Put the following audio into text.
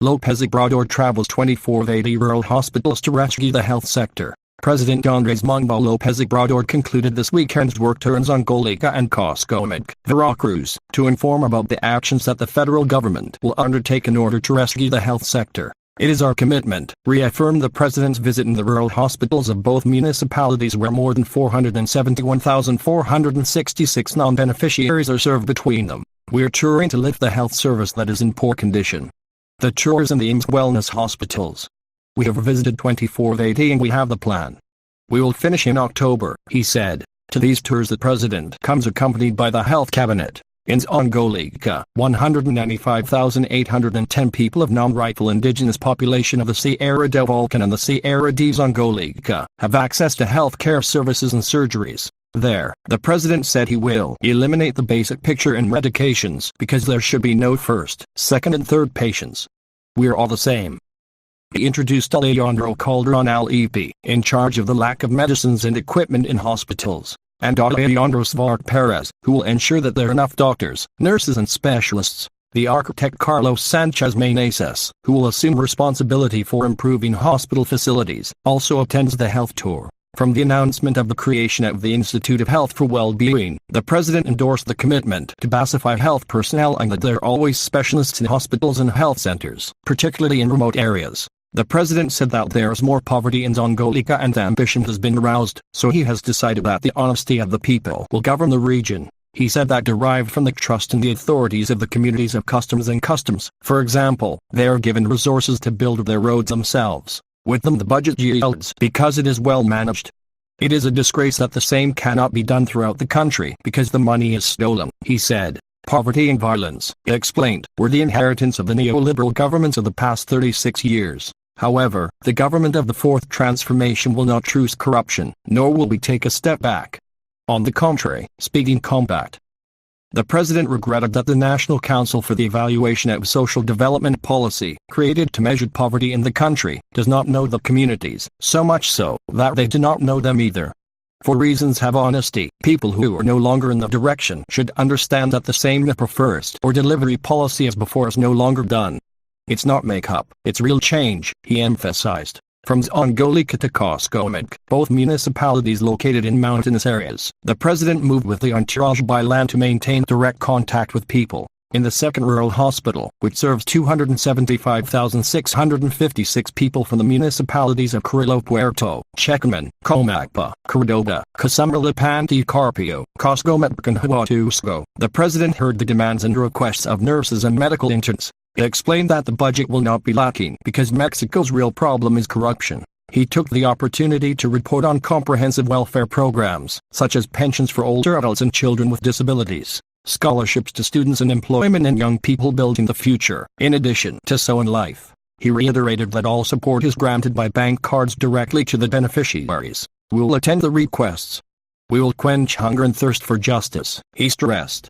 López Obrador travels 24-80 rural hospitals to rescue the health sector. President Andrés Manuel López Obrador concluded this weekend's work tour in Zongolica and Coscomac, Veracruz, to inform about the actions that the federal government will undertake in order to rescue the health sector. It is our commitment, reaffirmed the president's visit in the rural hospitals of both municipalities where more than 471,466 non-beneficiaries are served between them. We're touring to lift the health service that is in poor condition. The tour is in the IMSS Wellness Hospitals. We have visited 24-80 and we have the plan. We will finish in October, he said. To these tours the president comes accompanied by the health cabinet. In Zongolica, 195,810 people of non-rightful indigenous population of the Sierra del Volcan and the Sierra de Zongolica have access to health care services and surgeries. There, the president said he will eliminate the basic picture in medications because there should be no first, second and third patients. We're all the same. He introduced Alejandro Calderon Al-EP, in charge of the lack of medicines and equipment in hospitals, and Alejandro Svart Perez, who will ensure that there are enough doctors, nurses and specialists. The architect Carlos Sanchez Meneses, who will assume responsibility for improving hospital facilities, also attends the health tour. From the announcement of the creation of the Institute of Health for Well-Being, the president endorsed the commitment to pacify health personnel and that there are always specialists in hospitals and health centers, particularly in remote areas. The president said that there is more poverty in Zongolica and ambition has been aroused, so he has decided that the honesty of the people will govern the region. He said that derived from the trust in the authorities of the communities of customs and customs. For example, they are given resources to build their roads themselves. With them the budget yields because it is well managed. It is a disgrace that the same cannot be done throughout the country because the money is stolen, he said. Poverty and violence, he explained, were the inheritance of the neoliberal governments of the past 36 years. However, the government of the Fourth Transformation will not truce corruption, nor will we take a step back. On the contrary, speeding combat. The president regretted that the National Council for the Evaluation of Social Development Policy, created to measure poverty in the country, does not know the communities, so much so that they do not know them either. For reasons of honesty, people who are no longer in the direction should understand that the same first or delivery policy as before is no longer done. It's not make-up, it's real change, he emphasized. From Zongolica to Coscomac, both municipalities located in mountainous areas, the president moved with the entourage by land to maintain direct contact with people. In the second rural hospital, which serves 275,656 people from the municipalities of Carrillo Puerto, Checaman, Comacpa, Cordoba, Casamar-Lipan y Carpio, Coscomac and Huatusco, the president heard the demands and requests of nurses and medical interns. He explained that the budget will not be lacking because Mexico's real problem is corruption. He took the opportunity to report on comprehensive welfare programs, such as pensions for older adults and children with disabilities, scholarships to students and employment in young people building the future, in addition to So in Life. He reiterated that all support is granted by bank cards directly to the beneficiaries. We will attend the requests. We will quench hunger and thirst for justice, he stressed.